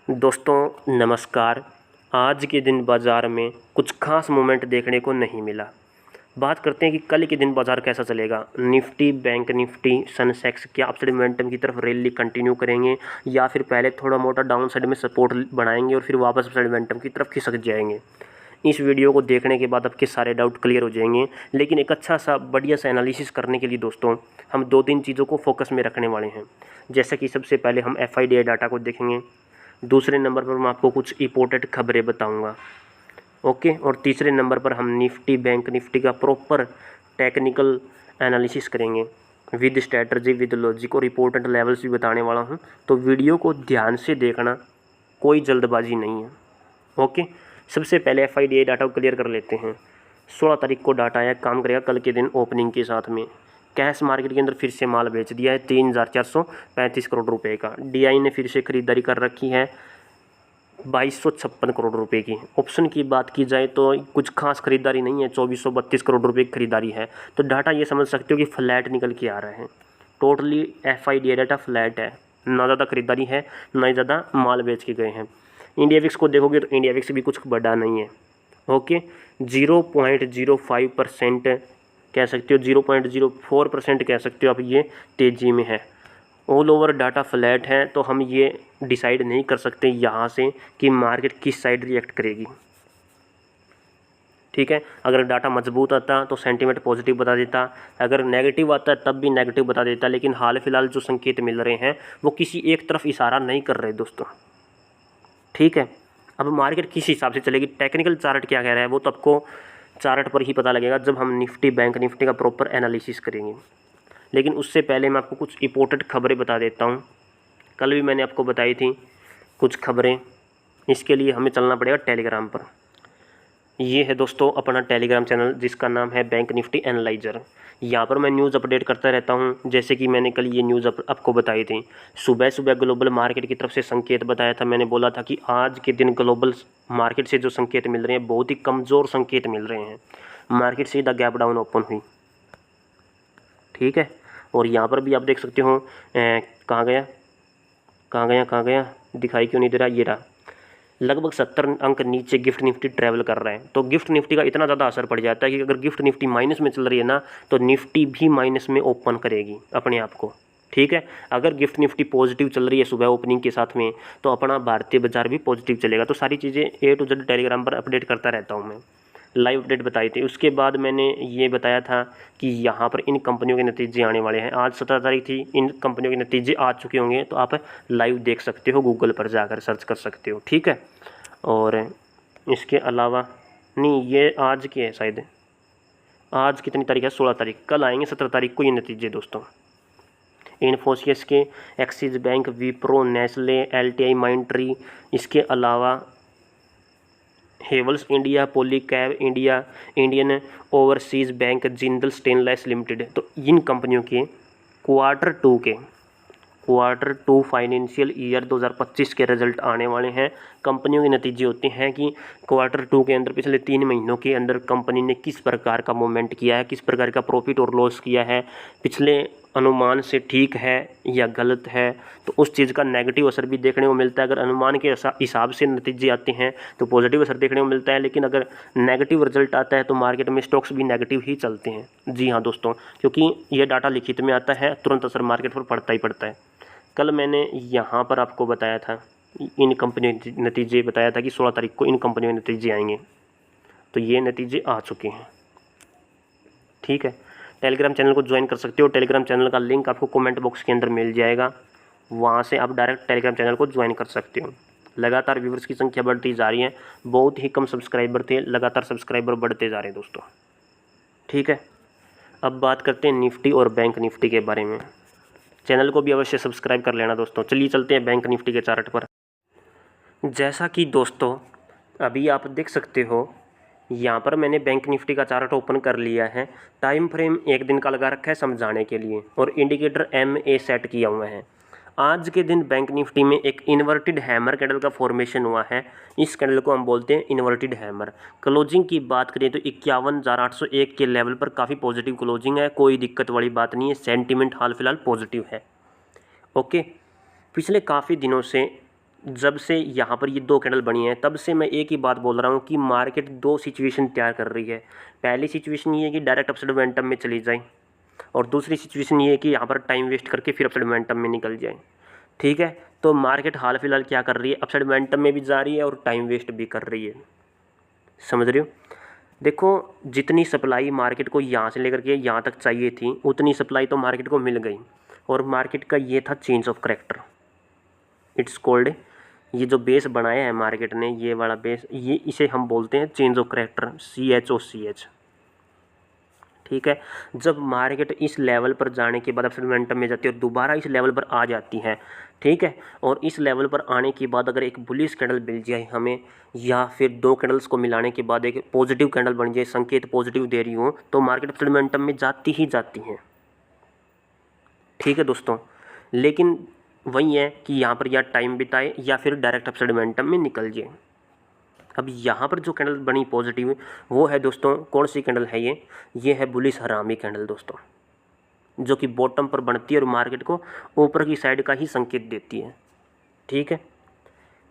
दोस्तों नमस्कार। आज के दिन बाज़ार में कुछ खास मोमेंट देखने को नहीं मिला। बात करते हैं कि कल के दिन बाज़ार कैसा चलेगा। निफ्टी, बैंक निफ्टी, सेंसेक्स क्या अपसाइड मोमेंटम की तरफ रैली कंटिन्यू करेंगे या फिर पहले थोड़ा मोटा डाउन साइड में सपोर्ट बनाएंगे और फिर वापस अपसाइड मोमेंटम की तरफ खिसक जाएंगे। इस वीडियो को देखने के बाद आपके सारे डाउट क्लियर हो जाएंगे। लेकिन एक अच्छा सा बढ़िया सा एनालिसिस करने के लिए दोस्तों हम 2-3 चीज़ों को फोकस में रखने वाले हैं। जैसे कि सबसे पहले हम FIDI डाटा को देखेंगे, दूसरे नंबर पर मैं आपको कुछ इंपॉर्टेंट खबरें बताऊंगा, ओके। और तीसरे नंबर पर हम निफ्टी, बैंक निफ्टी का प्रॉपर टेक्निकल एनालिसिस करेंगे विद स्ट्रैटेजी, विद लॉजिक और इंपॉर्टेंट लेवल्स भी बताने वाला हूं। तो वीडियो को ध्यान से देखना, कोई जल्दबाजी नहीं है, ओके। सबसे पहले FIDI डाटा को क्लियर कर लेते हैं। 16 तारीख को डाटा आया, काम करेगा कल के दिन ओपनिंग के साथ में। कैश मार्केट के अंदर फिर से माल बेच दिया है 3,435 करोड़ रुपए का। DI ने फिर से खरीदारी कर रखी है 2,256 करोड़ रुपए की। ऑप्शन की बात की जाए तो कुछ खास खरीदारी नहीं है, 2,432 करोड़ रुपए की खरीदारी है। तो डाटा ये समझ सकते हो कि फ्लैट निकल के आ रहे हैं। टोटली FIDI डाटा फ्लैट है, ना ज़्यादा खरीदारी है ना ही ज़्यादा माल बेच के गए हैं। इंडिया विक्स को देखोगे तो इंडिया विक्स भी कुछ बड़ा नहीं है, ओके। 0.05% कह सकते हो, 0.04% कह सकते हो आप, ये तेज़ी में है। ऑल ओवर डाटा फ्लैट है, तो हम ये डिसाइड नहीं कर सकते यहाँ से कि मार्केट किस साइड रिएक्ट करेगी, ठीक है। अगर डाटा मजबूत आता तो सेंटीमेंट पॉजिटिव बता देता, अगर नेगेटिव आता है तब भी नेगेटिव बता देता। लेकिन हाल फिलहाल जो संकेत मिल रहे हैं वो किसी एक तरफ इशारा नहीं कर रहे दोस्तों, ठीक है। अब मार्केट किस हिसाब से चलेगी, टेक्निकल चार्ट क्या कह रहा है वो तो आपको चार्ट पर ही पता लगेगा जब हम निफ्टी, बैंक निफ्टी का प्रॉपर एनालिसिस करेंगे। लेकिन उससे पहले मैं आपको कुछ इंपॉर्टेंट खबरें बता देता हूँ। कल भी मैंने आपको बताई थी कुछ खबरें, इसके लिए हमें चलना पड़ेगा टेलीग्राम पर। ये है दोस्तों अपना टेलीग्राम चैनल जिसका नाम है बैंक निफ्टी एनालाइजर। यहाँ पर मैं न्यूज़ अपडेट करता रहता हूँ। जैसे कि मैंने कल ये न्यूज़ आपको बताई थी। सुबह सुबह ग्लोबल मार्केट की तरफ से संकेत बताया था, मैंने बोला था कि आज के दिन ग्लोबल मार्केट से जो संकेत मिल रहे हैं बहुत ही कमज़ोर संकेत मिल रहे हैं। मार्केट सीधा गैप डाउन ओपन हुई, ठीक है। और यहाँ पर भी आप देख सकते हो कहाँ गया कहाँ गया कहाँ गया, दिखाई क्यों नहीं दे रहा, ये रहा। लगभग 70 अंक नीचे गिफ्ट निफ्टी ट्रैवल कर रहा है। तो गिफ्ट निफ्टी का इतना ज़्यादा असर पड़ जाता है कि अगर गिफ्ट निफ्टी माइनस में चल रही है ना तो निफ्टी भी माइनस में ओपन करेगी अपने आप को, ठीक है। अगर गिफ्ट निफ्टी पॉजिटिव चल रही है सुबह ओपनिंग के साथ में तो अपना भारतीय बाजार भी पॉजिटिव चलेगा। तो सारी चीज़ें A to Z टेलीग्राम पर अपडेट करता रहता हूँ मैं, लाइव अपडेट बताई थी। उसके बाद मैंने ये बताया था कि यहाँ पर इन कंपनियों के नतीजे आने वाले हैं। आज 17 तारीख थी, इन कंपनियों के नतीजे आ चुके होंगे, तो आप लाइव देख सकते हो, गूगल पर जाकर सर्च कर सकते हो, ठीक है। और इसके अलावा नहीं, ये आज की है शायद, आज कितनी तारीख है, 16 तारीख, कल आएंगे 17 तारीख को ये नतीजे दोस्तों। इन्फोसिस के, axis bank, Wipro, Nestle, LTI माइंट्री, इसके अलावा Havells India, Polycab India, Indian overseas bank, Jindal stainless limited. तो इन कंपनियों के क्वार्टर टू फाइनेंशियल ईयर 2025 के रिजल्ट आने वाले हैं। कंपनियों के नतीजे होते हैं कि क्वार्टर टू के अंदर पिछले 3 महीनों के अंदर कंपनी ने किस प्रकार का मूवमेंट किया है, किस प्रकार का प्रॉफिट और लॉस किया है, पिछले अनुमान से ठीक है या गलत है। तो उस चीज़ का नेगेटिव असर भी देखने को मिलता है। अगर अनुमान के हिसाब से नतीजे आते हैं तो पॉजिटिव असर देखने को मिलता है, लेकिन अगर नेगेटिव रिजल्ट आता है तो मार्केट में स्टॉक्स भी नेगेटिव ही चलते हैं। जी हाँ दोस्तों, क्योंकि ये डाटा लिखित में आता है, तुरंत असर मार्केट पर पड़ता ही पड़ता है। कल मैंने यहाँ पर आपको बताया था, इन कंपनियों के नतीजे बताया था कि 16 तारीख को इन कंपनियों के नतीजे आएंगे। तो ये नतीजे आ चुके हैं, ठीक है। टेलीग्राम चैनल को ज्वाइन कर सकते हो। टेलीग्राम चैनल का लिंक आपको कमेंट बॉक्स के अंदर मिल जाएगा, वहाँ से आप डायरेक्ट टेलीग्राम चैनल को ज्वाइन कर सकते हो। लगातार व्यूवर्स की संख्या बढ़ती जा रही है, बहुत ही कम सब्सक्राइबर थे, लगातार सब्सक्राइबर बढ़ते जा रहे हैं दोस्तों, ठीक है। अब बात करते हैं निफ्टी और बैंक निफ्टी के बारे में। चैनल को भी अवश्य सब्सक्राइब कर लेना दोस्तों। चलिए चलते हैं बैंक निफ्टी के चार्ट पर। जैसा कि दोस्तों अभी आप देख सकते हो, यहाँ पर मैंने बैंक निफ्टी का चार्ट ओपन कर लिया है। टाइम फ्रेम 1 दिन का लगा रखा है समझाने के लिए, और इंडिकेटर MA सेट किया हुआ है। आज के दिन बैंक निफ्टी में एक इन्वर्टेड हैमर कैंडल का फॉर्मेशन हुआ है। इस कैंडल को हम बोलते हैं इन्वर्टेड हैमर। क्लोजिंग की बात करें तो 51,801 के लेवल पर काफ़ी पॉजिटिव क्लोजिंग है, कोई दिक्कत वाली बात नहीं है। सेंटीमेंट हाल फिलहाल पॉजिटिव है, ओके। पिछले काफ़ी दिनों से जब से यहाँ पर ये दो कैंडल बनी है तब से मैं एक ही बात बोल रहा हूँ कि मार्केट दो सिचुएशन तैयार कर रही है। पहली सिचुएशन ये है कि डायरेक्ट अपसाइड मोमेंटम में चली जाए, और दूसरी सिचुएशन ये है कि यहाँ पर टाइम वेस्ट करके फिर अपसाइड मोमेंटम में निकल जाए। ठीक है, तो मार्केट हाल फिलहाल क्या कर रही है, अपसाइड मोमेंटम में भी जा रही है और टाइम वेस्ट भी कर रही है। समझ रहे हो? देखो, जितनी सप्लाई मार्केट को यहाँ से लेकर के यहाँ तक चाहिए थी उतनी सप्लाई तो मार्केट को मिल गई, और मार्केट का ये था change of character. It's called, ये जो बेस बनाया है मार्केट ने, ये वाला बेस, ये इसे हम बोलते हैं चेंज ऑफ करैक्टर, CHOCH। ठीक है, जब मार्केट इस लेवल पर जाने के बाद अपसाइड मोमेंटम में जाती है और दोबारा इस लेवल पर आ जाती है, ठीक है, और इस लेवल पर आने के बाद अगर एक बुलिश कैंडल मिल जाए हमें, या फिर दो कैंडल्स को मिलाने के बाद एक पॉजिटिव कैंडल बन जाए, संकेत पॉजिटिव दे रही हो, तो मार्केट अपसाइड मोमेंटम में जाती ही जाती है। ठीक है दोस्तों, लेकिन वही है कि यहाँ पर या टाइम बिताए या फिर डायरेक्ट अपसाइड मोमेंटम में निकल जाए। अब यहाँ पर जो कैंडल बनी पॉजिटिव वो है दोस्तों, कौन सी कैंडल है ये है बुलिश हरामी कैंडल दोस्तों, जो कि बॉटम पर बनती है और मार्केट को ऊपर की साइड का ही संकेत देती है। ठीक है,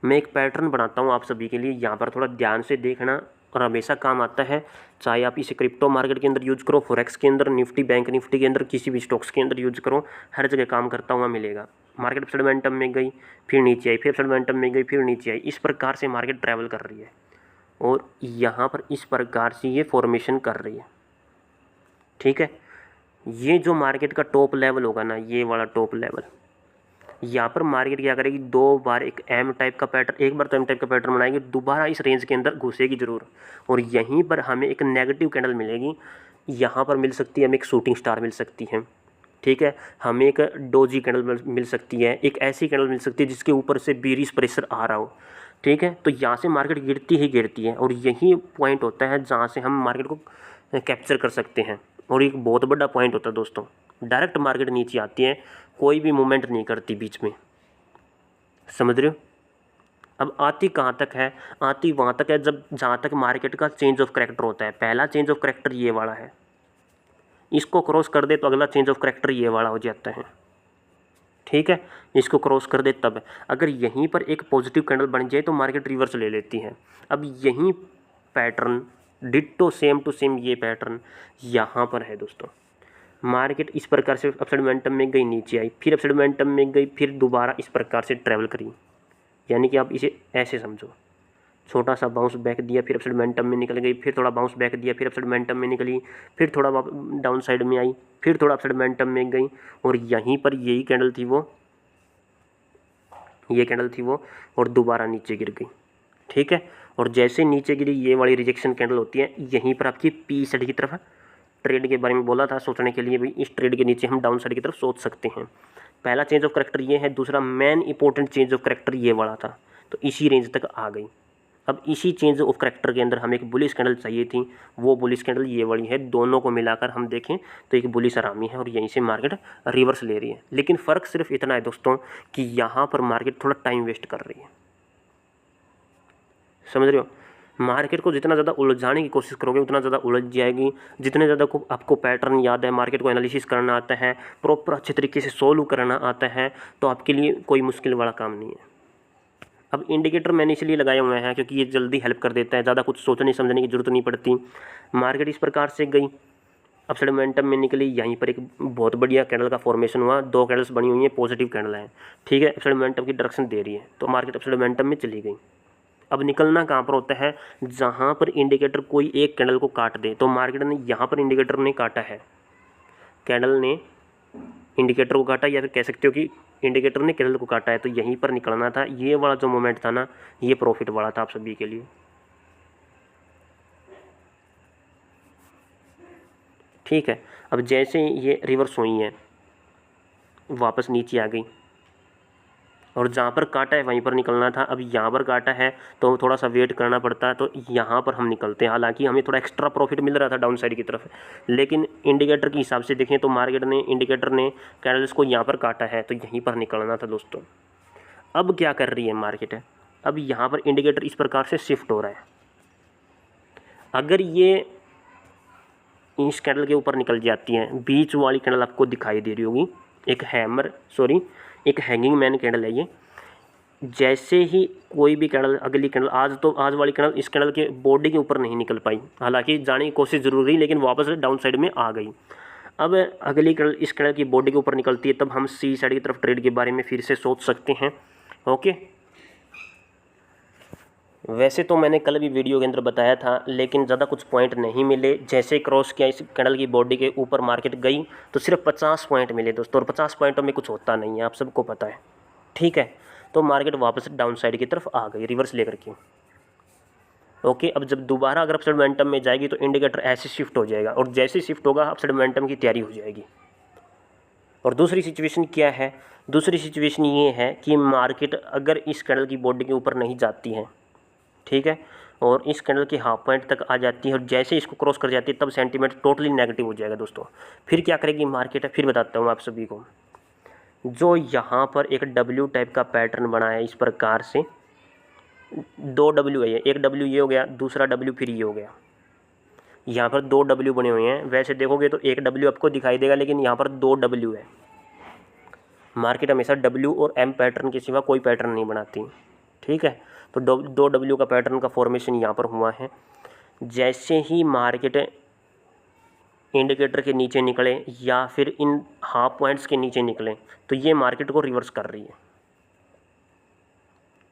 मैं एक पैटर्न बनाता हूँ आप सभी के लिए, यहाँ पर थोड़ा ध्यान से देखना और हमेशा काम आता है। चाहे आप इसे क्रिप्टो मार्केट के अंदर यूज करो, फॉरेक्स के अंदर, निफ्टी बैंक निफ्टी के अंदर, किसी भी स्टॉक्स के अंदर यूज करो, हर जगह काम करता हुआ मिलेगा। मार्केट अपसाइड मोमेंटम में गई, फिर नीचे आई, फिर अपसाइड मोमेंटम में गई, फिर नीचे आई, इस प्रकार से मार्केट ट्रैवल कर रही है, और यहाँ पर इस प्रकार से ये फॉर्मेशन कर रही है। ठीक है, ये जो मार्केट का टॉप लेवल होगा ना, ये वाला टॉप लेवल, यहाँ पर मार्केट क्या करेगी, दो बार एक एम टाइप का पैटर्न, एक बार तो एम टाइप का पैटर्न बनाएगी, दोबारा इस रेंज के अंदर घुसेगी जरूर, और यहीं पर हमें एक नेगेटिव कैंडल मिलेगी। यहाँ पर मिल सकती है हमें एक शूटिंग स्टार मिल सकती है। ठीक है, हमें एक डोजी कैंडल मिल सकती है, एक ऐसी कैंडल मिल सकती है जिसके ऊपर से बेरिश प्रेशर आ रहा हो। ठीक है, तो यहाँ से मार्केट गिरती ही गिरती है, और यही पॉइंट होता है जहाँ से हम मार्केट को कैप्चर कर सकते हैं, और एक बहुत बड़ा पॉइंट होता है दोस्तों। डायरेक्ट मार्केट नीचे आती है, कोई भी मूवमेंट नहीं करती बीच में। समझ रहे हो? अब आती कहाँ तक है, आती वहाँ तक है जब जहाँ तक मार्केट का चेंज ऑफ करैक्टर होता है। पहला चेंज ऑफ करैक्टर ये वाला है, इसको क्रॉस कर दे तो अगला चेंज ऑफ करैक्टर ये वाला हो जाता है। ठीक है, इसको क्रॉस कर दे तब, अगर यहीं पर एक पॉजिटिव कैंडल बन जाए तो मार्केट रिवर्स ले लेती है। अब यही pattern ditto same to same ये पैटर्न यहाँ पर है दोस्तों। मार्केट इस प्रकार से अपसाइड मोमेंटम में गई, नीचे आई, फिर अपसाइड मोमेंटम में गई, फिर दोबारा इस प्रकार से ट्रैवल करी। यानी कि आप इसे ऐसे समझो, छोटा सा बाउंस बैक दिया, फिर अपसाइड मोमेंटम में निकल गई, फिर थोड़ा बाउंस बैक दिया, फिर अपसाइड मोमेंटम में निकली, फिर थोड़ा डाउन साइड में आई, फिर थोड़ा अपसाइड मोमेंटम में गई, और यहीं पर यही कैंडल थी वो, ये कैंडल थी वो, और दोबारा नीचे गिर गई। ठीक है, और जैसे नीचे गिरी ये वाली रिजेक्शन कैंडल होती है, यहीं पर आपकी पी साइड की तरफ ट्रेड के बारे में बोला था सोचने के लिए भी, इस ट्रेड के नीचे हम डाउन साइड की तरफ सोच सकते हैं। पहला चेंज ऑफ करैक्टर ये है, दूसरा main important change of character ये वाला था, तो इसी रेंज तक आ गई। अब इसी चेंज ऑफ करैक्टर के अंदर हमें एक बुलिश कैंडल चाहिए थी, वो बुलिश कैंडल ये वाली है। दोनों को मिलाकर हम देखें तो एक बुलिश हरामी है, और यहीं से मार्केट रिवर्स ले रही है। लेकिन फ़र्क सिर्फ इतना है दोस्तों कि यहाँ पर मार्केट थोड़ा टाइम वेस्ट कर रही है। समझ रहे हो? मार्केट को जितना ज़्यादा उलझाने की कोशिश करोगे उतना ज़्यादा उलझ जाएगी। जितने ज़्यादा को आपको पैटर्न याद है, मार्केट को एनालिसिस करना आता है, प्रॉपर अच्छे तरीके से सोल्व करना आता है, तो आपके लिए कोई मुश्किल वाला काम नहीं है। अब इंडिकेटर मैंने इसलिए लगाए हुए हैं क्योंकि ये जल्दी हेल्प कर देता है, ज़्यादा कुछ सोचने समझने की जरूरत नहीं पड़ती। मार्केट इस प्रकार से गई, अपसाइड मोमेंटम में निकली, यहीं पर एक बहुत बढ़िया कैंडल का फॉर्मेशन हुआ, दो कैंडल्स बनी हुई हैं, पॉजिटिव कैंडल है। ठीक है, अपसाइड मोमेंटम की डायरेक्शन दे रही है, तो मार्केट अपसाइड मोमेंटम में चली गई। अब निकलना कहाँ पर होता है, जहाँ पर इंडिकेटर कोई एक कैंडल को काट दे। तो मार्केट ने यहाँ पर इंडिकेटर ने काटा है, कैंडल ने इंडिकेटर को काटा, या फिर कह सकते हो कि इंडिकेटर ने कैंडल को काटा है, तो यहीं पर निकलना था। ये वाला जो मोमेंट था ना, ये प्रॉफिट वाला था आप सभी के लिए। ठीक है, अब जैसे ये रिवर्स हुई है, वापस नीचे आ गई, और जहाँ पर काटा है वहीं पर निकलना था। अब यहाँ पर काटा है तो थोड़ा सा वेट करना पड़ता है, तो यहाँ पर हम निकलते हैं। हालांकि हमें थोड़ा एक्स्ट्रा प्रॉफिट मिल रहा था डाउन साइड की तरफ, लेकिन इंडिकेटर के हिसाब से देखें तो मार्केट ने इंडिकेटर ने कैंडल्स को यहाँ पर काटा है, तो यहीं पर निकलना था दोस्तों। अब क्या कर रही है मार्केट है, अब यहाँ पर इंडिकेटर इस प्रकार से शिफ्ट हो रहा है। अगर ये इस कैंडल के ऊपर निकल जाती है, बीच वाली कैंडल आपको दिखाई दे रही होगी, एक हैंगिंग मैन कैंडल है ये। जैसे ही कोई भी कैंडल, अगली कैंडल, आज वाली कैंडल इस कैंडल के बॉडी के ऊपर नहीं निकल पाई, हालांकि जाने की कोशिश जरूर रही लेकिन वापस डाउन साइड में आ गई। अब अगली कैंडल इस कैंडल की बॉडी के ऊपर निकलती है, तब हम सी साइड की तरफ ट्रेड के बारे में फिर से सोच सकते हैं। ओके, वैसे तो मैंने कल भी वीडियो के अंदर बताया था लेकिन ज़्यादा कुछ पॉइंट नहीं मिले। जैसे क्रॉस किया इस कैंडल की बॉडी के ऊपर मार्केट गई तो सिर्फ 50 पॉइंट मिले दोस्तों, और 50 पॉइंटों में कुछ होता नहीं है, आप सबको पता है। ठीक है, तो मार्केट वापस डाउन साइड की तरफ आ गई रिवर्स लेकर के। ओके, अब जब दोबारा अगर अपसाइड मोमेंटम में जाएगी तो इंडिकेटर ऐसे शिफ्ट हो जाएगा, और जैसे शिफ्ट होगा अपसाइड मोमेंटम की तैयारी हो जाएगी। और दूसरी सिचुएशन क्या है, दूसरी सिचुएशन ये है कि मार्केट अगर इस कैंडल की बॉडी के ऊपर नहीं जाती है, ठीक है, और इस कैंडल के हाफ पॉइंट तक आ जाती है और जैसे इसको क्रॉस कर जाती है तब सेंटीमेंट टोटली नेगेटिव हो जाएगा दोस्तों। फिर क्या करेगी मार्केट, फिर बताता हूँ आप सभी को। जो यहाँ पर एक डब्ल्यू टाइप का पैटर्न बना है इस प्रकार से, 2 डब्ल्यू है, एक डब्ल्यू ये हो गया, दूसरा डब्ल्यू फिर ये हो गया। यहाँ पर 2 डब्ल्यू बने हुए हैं, वैसे देखोगे तो एक डब्ल्यू आपको दिखाई देगा लेकिन यहाँ पर 2 डब्ल्यू है। मार्केट हमेशा डब्ल्यू और एम पैटर्न के सिवा कोई पैटर्न नहीं बनाती। ठीक है, तो 2 डब्ल्यू का पैटर्न का फॉर्मेशन यहाँ पर हुआ है। जैसे ही मार्केट इंडिकेटर के नीचे निकले या फिर इन हाफ पॉइंट्स के नीचे निकले तो ये मार्केट को रिवर्स कर रही है।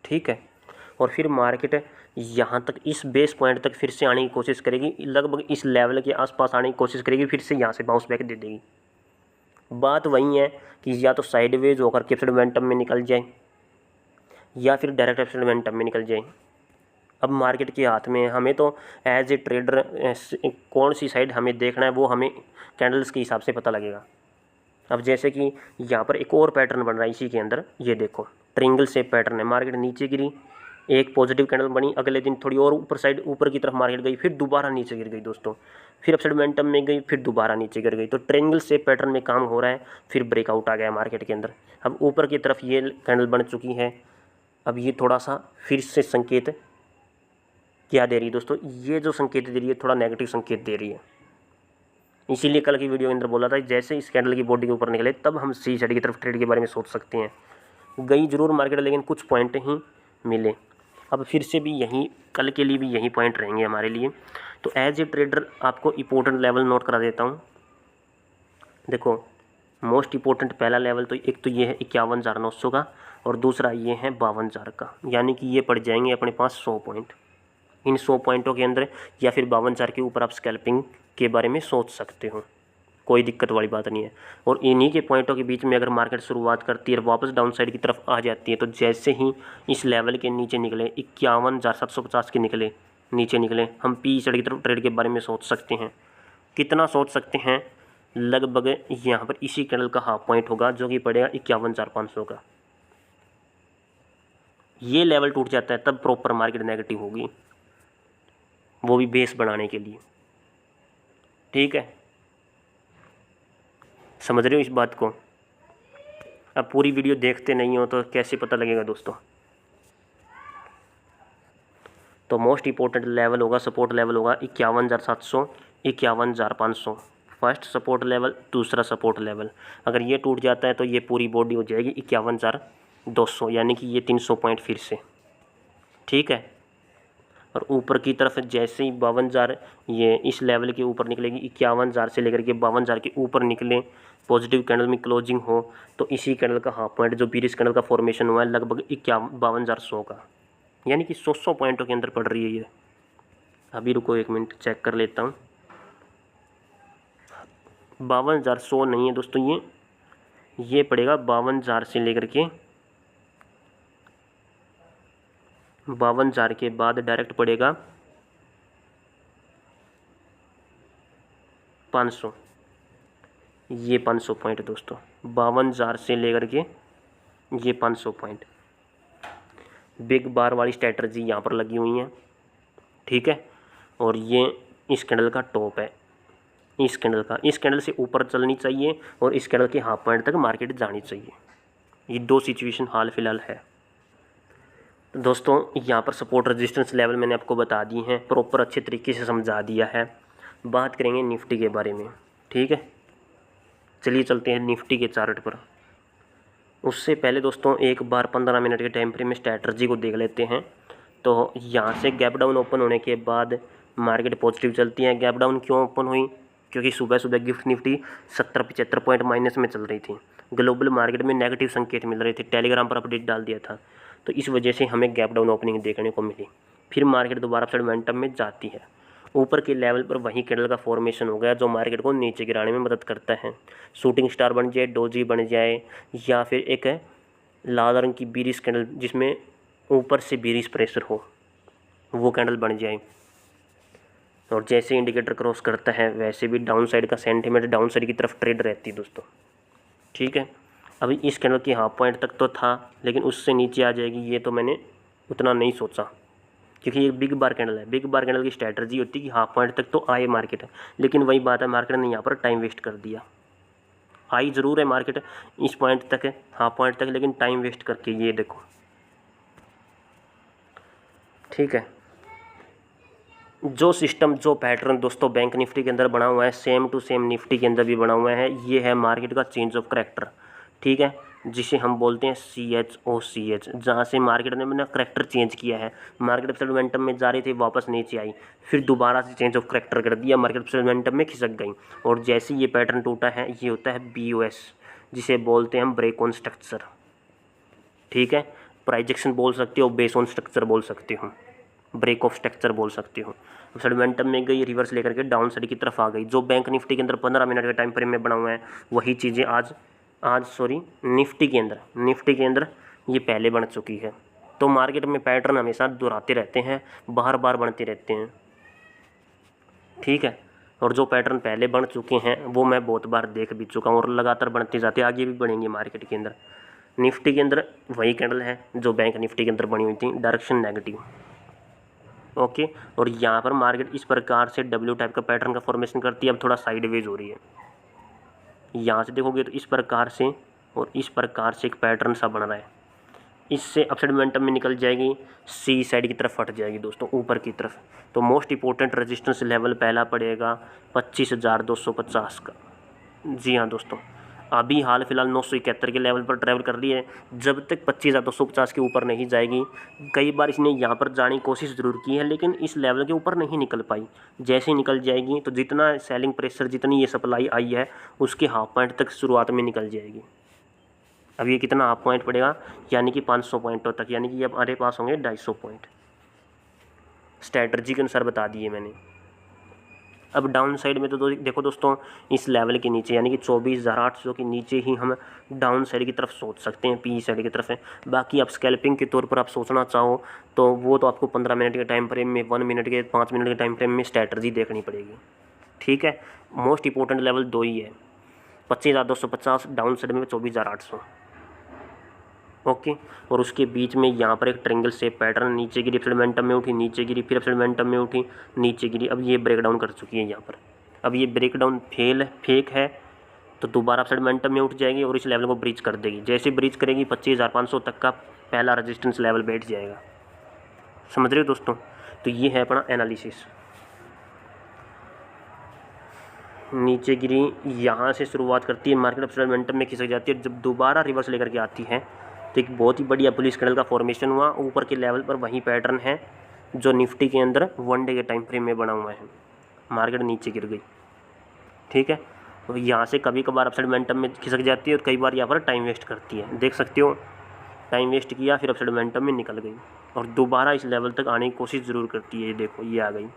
ठीक है, और फिर मार्केट यहाँ तक इस बेस पॉइंट तक फिर से आने की कोशिश करेगी, लगभग इस लेवल के आसपास आने की कोशिश करेगी, फिर से यहाँ से बाउंस बैक दे देगी। बात वही है कि या तो साइडवेज होकर के अपसाइड मोमेंटम में निकल जाए या फिर डायरेक्ट अपसाइड मोमेंटम में निकल जाए। अब मार्केट के हाथ में, हमें तो एज ए ट्रेडर कौन सी साइड हमें देखना है वो हमें कैंडल्स के हिसाब से पता लगेगा। अब जैसे कि यहाँ पर एक और पैटर्न बन रहा है इसी के अंदर, ये देखो ट्रायंगल शेप पैटर्न है। मार्केट नीचे गिरी, एक पॉजिटिव कैंडल बनी, अगले दिन थोड़ी और ऊपर साइड ऊपर की तरफ मार्केट गई, फिर दोबारा नीचे गिर गई दोस्तों, फिर अपसाइड मोमेंटम में गई, फिर दोबारा नीचे गिर गई। तो ट्रायंगल शेप पैटर्न में काम हो रहा है, फिर ब्रेकआउट आ गया मार्केट के अंदर। अब ऊपर की तरफ ये कैंडल बन चुकी है, अब ये थोड़ा सा फिर से संकेत क्या दे रही है दोस्तों, ये जो संकेत दे रही है थोड़ा नेगेटिव संकेत दे रही है। इसीलिए कल की वीडियो के अंदर बोला था जैसे इस कैंडल की बॉडी के ऊपर निकले तब हम सी साइड की तरफ ट्रेड के बारे में सोच सकते हैं। गई जरूर मार्केट लेकिन कुछ पॉइंट ही मिले। अब फिर से भी यही, कल के लिए भी यही पॉइंट रहेंगे हमारे लिए। तो एज ए ट्रेडर आपको इंपॉर्टेंट लेवल नोट करा देता हूँ। देखो मोस्ट इंपॉर्टेंट पहला लेवल तो एक तो ये है 51,900 का, और दूसरा ये है 52,000 का, यानी कि ये पड़ जाएंगे अपने पास 100 पॉइंट। इन 100 पॉइंटों के अंदर या फिर 52,000 के ऊपर आप स्कैल्पिंग के बारे में सोच सकते हो, कोई दिक्कत वाली बात नहीं है। और इन्हीं के पॉइंटों के बीच में अगर मार्केट शुरुआत करती है और वापस डाउन साइड की तरफ आ जाती है तो जैसे ही इस लेवल के नीचे निकले, 51,750 के निकले, नीचे निकले, हम पी साइड की तरफ ट्रेड के बारे में सोच सकते हैं। कितना सोच सकते हैं, लगभग यहाँ पर इसी कैंडल का हाफ पॉइंट होगा जो कि पड़ेगा 51,500 का। ये लेवल टूट जाता है तब प्रॉपर मार्केट नेगेटिव होगी, वो भी बेस बनाने के लिए। ठीक है, समझ रहे हो इस बात को। अब पूरी वीडियो देखते नहीं हो तो कैसे पता लगेगा दोस्तों। तो मोस्ट इंपॉर्टेंट लेवल होगा, सपोर्ट लेवल होगा 51,700, 51,500 फर्स्ट सपोर्ट लेवल, दूसरा सपोर्ट लेवल। अगर ये टूट जाता है तो ये पूरी बॉडी हो जाएगी 51,200, यानी कि ये 300 पॉइंट फिर से। ठीक है, और ऊपर की तरफ जैसे ही 52,000 ये इस लेवल के ऊपर निकलेगी, 51,000 से लेकर के 52,000 के ऊपर निकले, पॉजिटिव कैंडल में क्लोजिंग हो तो इसी कैंडल का हाफ पॉइंट जो बीरिश कैंडल का फॉर्मेशन हुआ है लगभग 52,100 का, यानी कि 100 पॉइंटों के अंदर पड़ रही है ये। अभी रुको एक मिनट चेक कर लेता हूँ। 52,100 नहीं है दोस्तों, ये पड़ेगा 52,000 से लेकर के 52,000 के बाद डायरेक्ट पड़ेगा 500, ये 500 पॉइंट दोस्तों, 52,000 से लेकर के ये 500 पॉइंट। बिग बार वाली स्ट्रैटेजी यहाँ पर लगी हुई है। ठीक है, और ये इस कैंडल का टॉप है, इस कैंडल से ऊपर चलनी चाहिए और इस कैंडल के हाफ पॉइंट तक मार्केट जानी चाहिए। ये दो सिचुएशन हाल फिलहाल है दोस्तों। यहाँ पर सपोर्ट रेजिस्टेंस लेवल मैंने आपको बता दी हैं, प्रॉपर अच्छे तरीके से समझा दिया है। बात करेंगे निफ्टी के बारे में। ठीक है, चलिए चलते हैं निफ्टी के चार्ट पर। उससे पहले दोस्तों एक बार 15 मिनट के टाइम फ्रेम में स्ट्रैटेजी को देख लेते हैं। तो यहाँ से गैप डाउन ओपन होने के बाद मार्केट पॉजिटिव चलती है। गैप डाउन क्यों ओपन हुई? क्योंकि सुबह सुबह गिफ्ट निफ्टी 70-75 पॉइंट माइनस में चल रही थी। ग्लोबल मार्केट में नेगेटिव संकेत मिल रहे थे। टेलीग्राम पर अपडेट डाल दिया था, तो इस वजह से हमें गैप डाउन ओपनिंग देखने को मिली। फिर मार्केट दोबारा अपसाइड मोमेंटम में जाती है। ऊपर के लेवल पर वही कैंडल का फॉर्मेशन हो गया जो मार्केट को नीचे गिराने में मदद करता है। शूटिंग स्टार बन जाए, डोजी बन जाए, या फिर एक लाल रंग की बीरिश कैंडल जिसमें ऊपर से बीरिश प्रेशर हो, वो कैंडल बन जाए। और जैसे इंडिकेटर क्रॉस करता है वैसे भी डाउन साइड का सेंटीमेंट डाउन साइड की तरफ ट्रेड रहती है दोस्तों। ठीक है, अभी इस कैंडल की हाफ पॉइंट तक तो था, लेकिन उससे नीचे आ जाएगी ये तो मैंने उतना नहीं सोचा, क्योंकि ये बिग बार कैंडल है। बिग बार कैंडल की स्ट्रैटेजी होती है कि हाफ पॉइंट तक तो आए मार्केट, लेकिन वही बात है मार्केट ने यहाँ पर टाइम वेस्ट कर दिया। आई ज़रूर है मार्केट इस पॉइंट तक है, हाफ पॉइंट तक, लेकिन टाइम वेस्ट करके ये देखो। ठीक है, जो सिस्टम जो पैटर्न दोस्तों बैंक निफ्टी के अंदर बना हुआ है सेम टू सेम निफ्टी के अंदर भी बना हुआ है। ये है मार्केट का चेंज ऑफ करैक्टर। ठीक है, जिसे हम बोलते हैं CHOCH, जहाँ से मार्केट ने अपना करैक्टर चेंज किया है। मार्केट अपसाइड मोमेंटम में जा रही थी, वापस नीचे आई, फिर दोबारा से चेंज ऑफ करैक्टर कर दिया, मार्केट अपसाइड मोमेंटम में खिसक गई। और जैसे ये पैटर्न टूटा है, ये होता है BOS, जिसे बोलते हैं हम ब्रेक ऑन स्ट्रक्चर। ठीक है, प्राइजेक्शन बोल सकते हो, बेस ऑन स्ट्रक्चर बोल सकते हो, ब्रेक ऑफ स्ट्रक्चर बोल सकते हो। अपसाइड मोमेंटम में गई, रिवर्स लेकर के डाउन साइड की तरफ आ गई। जो बैंक निफ्टी के अंदर 15 मिनट के टाइम फ्रेम में बना हुआ है, वही चीज़ें निफ्टी के अंदर ये पहले बन चुकी है। तो मार्केट में पैटर्न हमेशा दोहराते रहते हैं, बार बार बनते रहते हैं। ठीक है, और जो पैटर्न पहले बन चुके हैं वो मैं बहुत बार देख भी चुका हूँ, और लगातार बनते जाते आगे भी बढ़ेंगे मार्केट के अंदर। निफ्टी के अंदर वही कैंडल है जो बैंक निफ्टी के अंदर बनी हुई थी, डायरेक्शन नेगेटिव। ओके, और यहाँ पर मार्केट इस प्रकार से W टाइप का पैटर्न का फॉर्मेशन करती है। अब थोड़ा साइडवेज हो रही है, यहाँ से देखोगे तो इस प्रकार से और इस प्रकार से एक पैटर्न सा बन रहा है। इससे अपसाइड मोमेंटम में निकल जाएगी, C साइड की तरफ फट जाएगी दोस्तों, ऊपर की तरफ। तो मोस्ट इंपॉर्टेंट रेजिस्टेंस लेवल पहला पड़ेगा 25,250 का। जी हाँ दोस्तों, अभी हाल फिलहाल 971 के लेवल पर ट्रैवल कर रही है। जब तक 25,250 के ऊपर नहीं जाएगी, कई बार इसने यहाँ पर जाने की कोशिश ज़रूर की है, लेकिन इस लेवल के ऊपर नहीं निकल पाई। जैसे ही निकल जाएगी तो जितना सेलिंग प्रेशर, जितनी ये सप्लाई आई है, उसके हाफ पॉइंट तक शुरुआत में निकल जाएगी। अब ये कितना हाफ पॉइंट पड़ेगा, यानी कि 500 पॉइंटों तक, यानी कि अब हमारे पास होंगे 250 पॉइंट। स्ट्रैटेजी के अनुसार बता दिए मैंने। अब डाउन साइड में तो देखो दोस्तों, इस लेवल के नीचे यानी कि 24,800 के नीचे ही हम डाउन साइड की तरफ सोच सकते हैं, PE साइड की तरफ है। बाकी आप स्कैल्पिंग के तौर पर आप सोचना चाहो तो वो तो आपको 15 मिनट के टाइम फ्रेम में, 1 मिनट के, 5 मिनट के टाइम फ्रेम में स्ट्रैटेजी देखनी पड़ेगी। ठीक है, मोस्ट इंपॉर्टेंट लेवल 2 ही है, 25,250 डाउन साइड में, 24,800। ओके, और उसके बीच में यहाँ पर एक ट्रायंगल शेप पैटर्न, नीचे गिरी, फिर मोमेंटम में उठी, नीचे गिरी, फिर मोमेंटम में उठी, नीचे गिरी। अब ये ब्रेक डाउन कर चुकी है यहाँ पर। अब ये ब्रेक डाउन फेक है, तो दोबारा अपसाइड मोमेंटम में उठ जाएगी और इस लेवल को ब्रीच कर देगी। जैसे ब्रीच करेगी 25,500 तक का पहला रेजिस्टेंस लेवल बैठ जाएगा। समझ रहे हो दोस्तों? तो ये है अपना एनालिसिस। नीचे गिरी, यहाँ से शुरुआत करती है मार्केट, अपसाइड मोमेंटम में खिसक जाती है। जब दोबारा रिवर्स लेकर के आती है तो एक बहुत ही बढ़िया बुलिश कैंडल का फॉर्मेशन हुआ। ऊपर के लेवल पर वही पैटर्न है जो निफ्टी के अंदर 1 डे के टाइम फ्रेम में बना हुआ है। मार्केट नीचे गिर गई। ठीक है, तो यहाँ से कभी कभार अपसाइड मोमेंटम में खिसक जाती है और कई बार यहाँ पर टाइम वेस्ट करती है। देख सकते हो, टाइम वेस्ट किया, फिर अपसाइड मोमेंटम में निकल गई और दोबारा इस लेवल तक आने की कोशिश ज़रूर करती है। ये देखो, ये आ गई।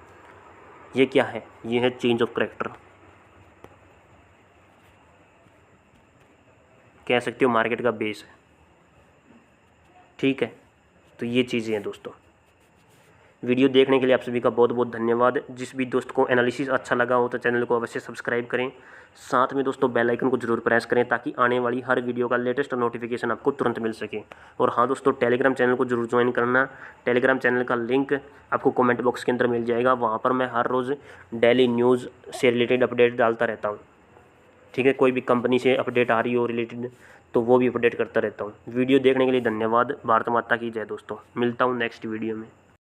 ये क्या है? ये है चेंज ऑफ करैक्टर, कह सकते हो मार्केट का बेस है। ठीक है, तो ये चीज़ें हैं दोस्तों। वीडियो देखने के लिए आप सभी का बहुत बहुत धन्यवाद। जिस भी दोस्त को एनालिसिस अच्छा लगा हो तो चैनल को अवश्य सब्सक्राइब करें। साथ में दोस्तों बेल आइकन को जरूर प्रेस करें ताकि आने वाली हर वीडियो का लेटेस्ट नोटिफिकेशन आपको तुरंत मिल सके। और हाँ दोस्तों, टेलीग्राम चैनल को जरूर ज्वाइन करना। टेलीग्राम चैनल का लिंक आपको कमेंट बॉक्स के अंदर मिल जाएगा। वहाँ पर मैं हर रोज़ डेली न्यूज़ से रिलेटेड अपडेट डालता रहता हूँ। ठीक है, कोई भी कंपनी से अपडेट आ रही हो रिलेटेड तो वो भी अपडेट करता रहता हूँ। वीडियो देखने के लिए धन्यवाद। भारत माता की जय दोस्तों। मिलता हूँ नेक्स्ट वीडियो में।